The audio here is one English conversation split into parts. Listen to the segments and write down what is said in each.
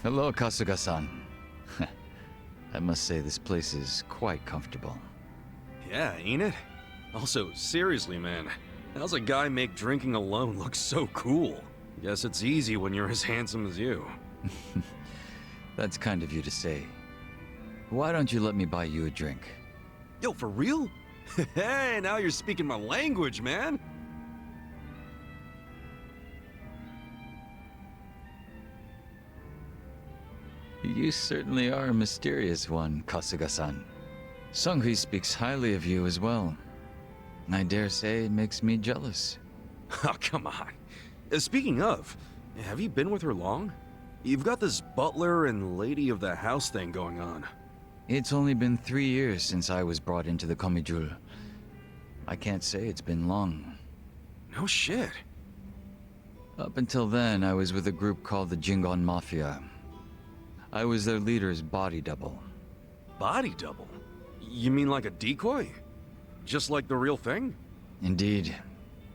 Hello, Kasuga-san. I must say this place is quite comfortable. Yeah, ain't it? Also, seriously, man, how's a guy make drinking alone look so cool? Guess it's easy when you're as handsome as you. That's kind of you to say. Why don't you let me buy you a drink? Yo, for real? Hey, now you're speaking my language, man! You certainly are a mysterious one, Kasuga-san. Sunghui speaks highly of you as well. I dare say it makes me jealous. Oh, come on. Speaking of, have you been with her long? You've got this butler and lady of the house thing going on. It's only been 3 years since I was brought into the Komijul. I can't say it's been long. No shit. Up until then, I was with a group called the Jingon Mafia. I was their leader's body double. Body double? You mean like a decoy? Just like the real thing? Indeed.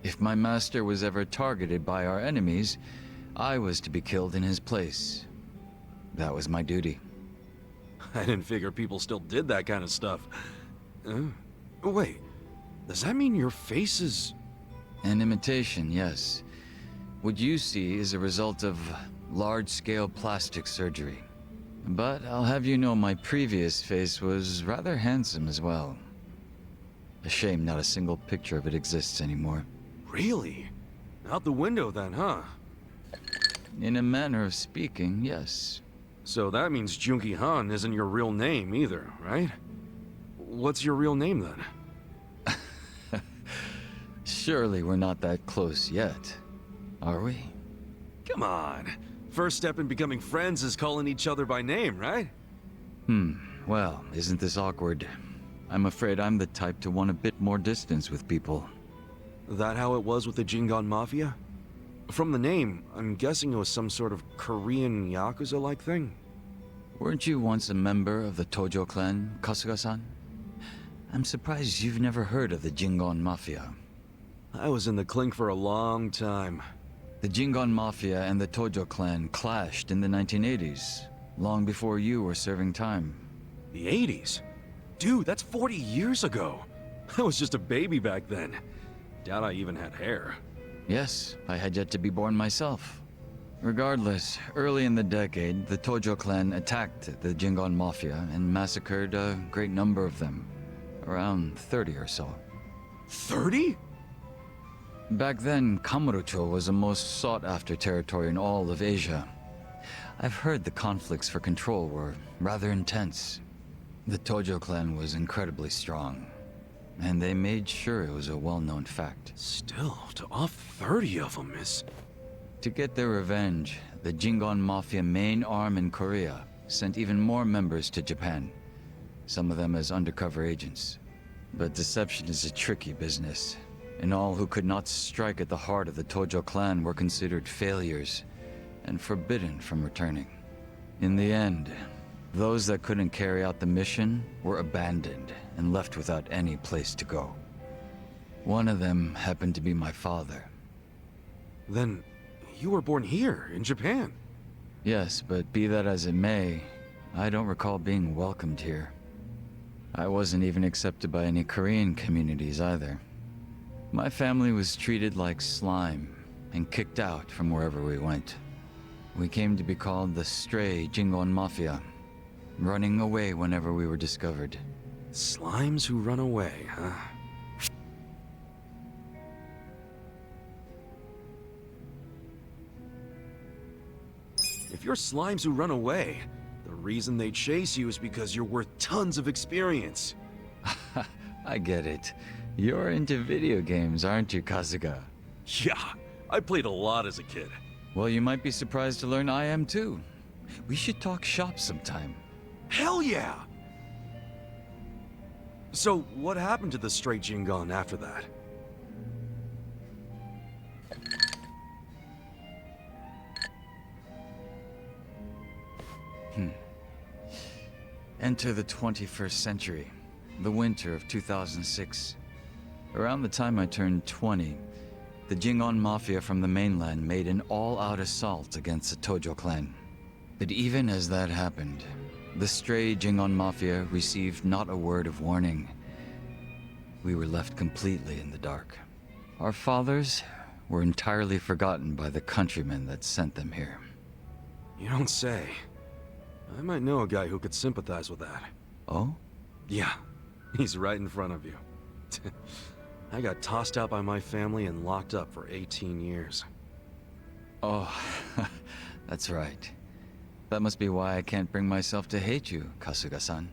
If my master was ever targeted by our enemies, I was to be killed in his place. That was my duty. I didn't figure people still did that kind of stuff. Wait, does that mean your face is... An imitation, yes. What you see is a result of large-scale plastic surgery. But I'll have you know my previous face was rather handsome as well. A shame not a single picture of it exists anymore. Really? Out the window then, huh? In a manner of speaking, yes. So that means Junki Han isn't your real name either, right? What's your real name then? Surely we're not that close yet, are we? Come on. First step in becoming friends is calling each other by name, right? Well, isn't this awkward? I'm afraid I'm the type to want a bit more distance with people. That how it was with the Jingon Mafia? From the name, I'm guessing it was some sort of Korean Yakuza-like thing? Weren't you once a member of the Tojo clan, Kasuga-san? I'm surprised you've never heard of the Jingon Mafia. I was in the clink for a long time. The Jingon Mafia and the Tojo clan clashed in the 1980s, long before you were serving time. The 80s? Dude, that's 40 years ago. I was just a baby back then. Doubt I even had hair. Yes, I had yet to be born myself. Regardless, early in the decade, the Tojo clan attacked the Jingon Mafia and massacred a great number of them. Around 30 or so. 30? Back then, Kamurocho was the most sought-after territory in all of Asia. I've heard the conflicts for control were rather intense. The Tojo clan was incredibly strong, and they made sure it was a well-known fact. Still, to off 30 of them is... To get their revenge, the Jingon Mafia main arm in Korea sent even more members to Japan, some of them as undercover agents. But deception is a tricky business, and all who could not strike at the heart of the Tojo clan were considered failures and forbidden from returning. In the end, those that couldn't carry out the mission were abandoned and left without any place to go. One of them happened to be my father. Then, you were born here, in Japan? Yes, but be that as it may, I don't recall being welcomed here. I wasn't even accepted by any Korean communities either. My family was treated like slime and kicked out from wherever we went. We came to be called the Stray Jingon Mafia, running away whenever we were discovered. Slimes who run away, huh? If you're slimes who run away, the reason they chase you is because you're worth tons of experience. I get it. You're into video games, aren't you, Kasuga? Yeah, I played a lot as a kid. Well, you might be surprised to learn I am too. We should talk shop sometime. Hell yeah! So, what happened to the Stray Jingon after that? Enter the 21st century, the winter of 2006. Around the time I turned 20, the Jingon Mafia from the mainland made an all-out assault against the Tojo clan. But even as that happened, the stray Jingon Mafia received not a word of warning. We were left completely in the dark. Our fathers were entirely forgotten by the countrymen that sent them here. You don't say. I might know a guy who could sympathize with that. Oh? Yeah, he's right in front of you. I got tossed out by my family and locked up for 18 years. Oh, that's right. That must be why I can't bring myself to hate you, Kasuga-san.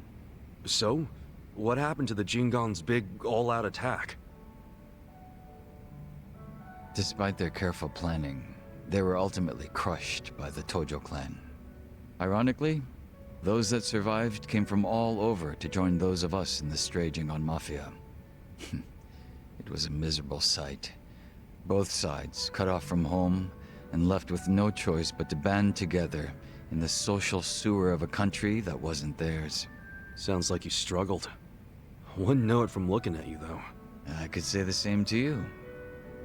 So? What happened to the Jingon's big, all-out attack? Despite their careful planning, they were ultimately crushed by the Tojo clan. Ironically, those that survived came from all over to join those of us in the stray Jingon Mafia. It was a miserable sight. Both sides cut off from home and left with no choice but to band together in the social sewer of a country that wasn't theirs. Sounds like you struggled. Wouldn't know it from looking at you, though. I could say the same to you.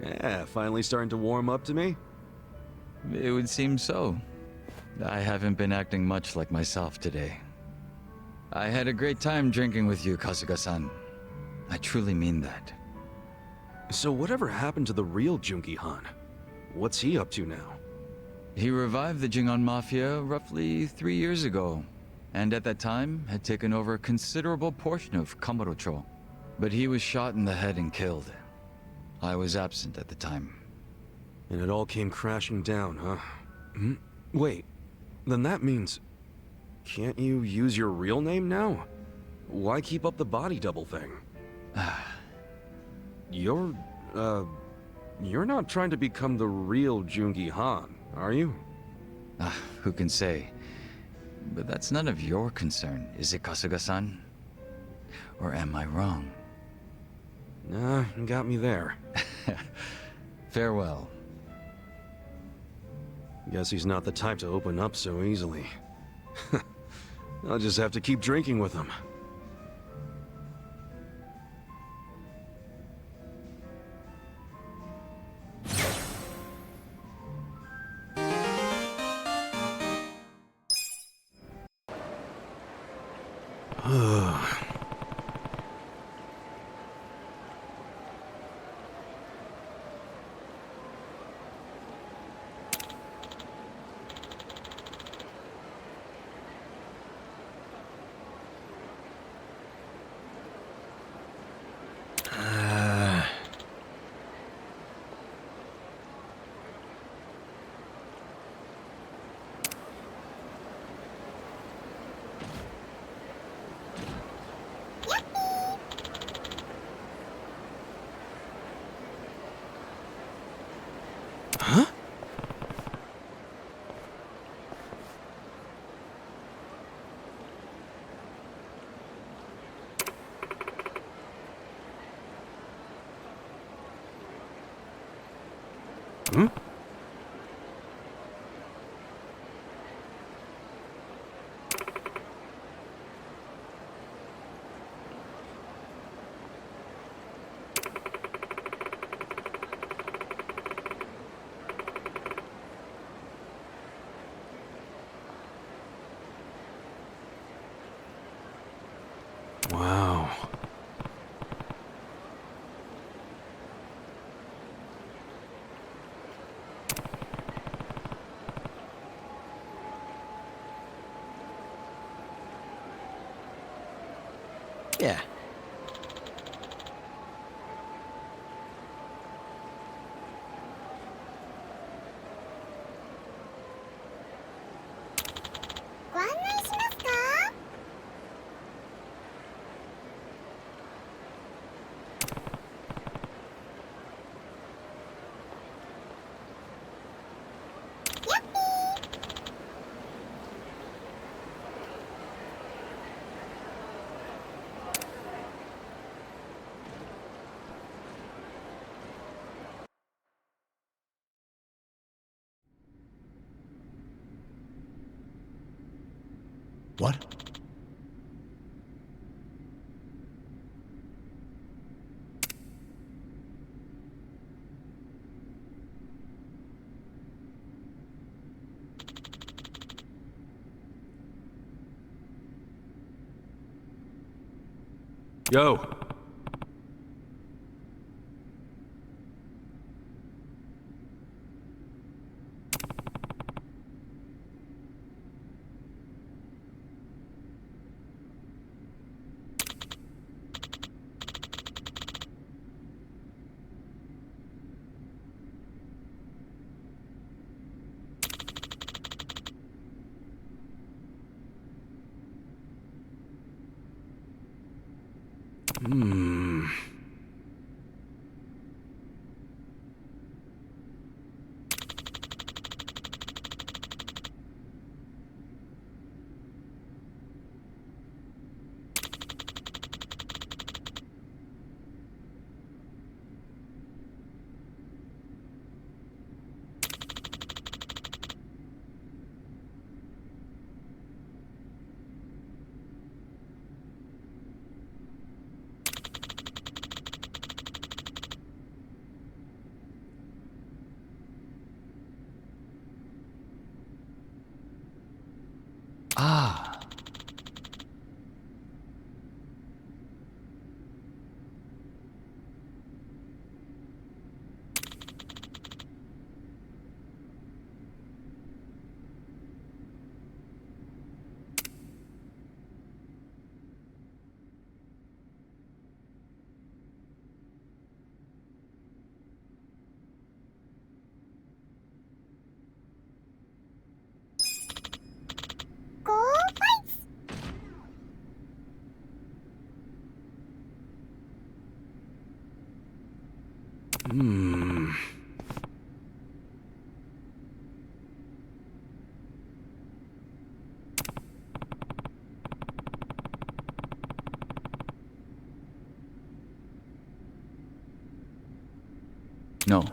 Yeah, finally starting to warm up to me? It would seem so. I haven't been acting much like myself today. I had a great time drinking with you, Kasuga-san. I truly mean that. So whatever happened to the real Junki Han? What's he up to now? He revived the Jingon Mafia roughly 3 years ago, and at that time had taken over a considerable portion of Kamurocho. But he was shot in the head and killed. I was absent at the time. And it all came crashing down, huh? Wait, then that means... Can't you use your real name now? Why keep up the body double thing? You're not trying to become the real Jungi Han, are you? Who can say? But that's none of your concern, is it, Kasuga-san? Or am I wrong? Nah, you got me there. Farewell. Guess he's not the type to open up so easily. I'll just have to keep drinking with him. Huh? Hmm? Wow. Yeah. What? Yo! Ah. No.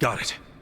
Got it.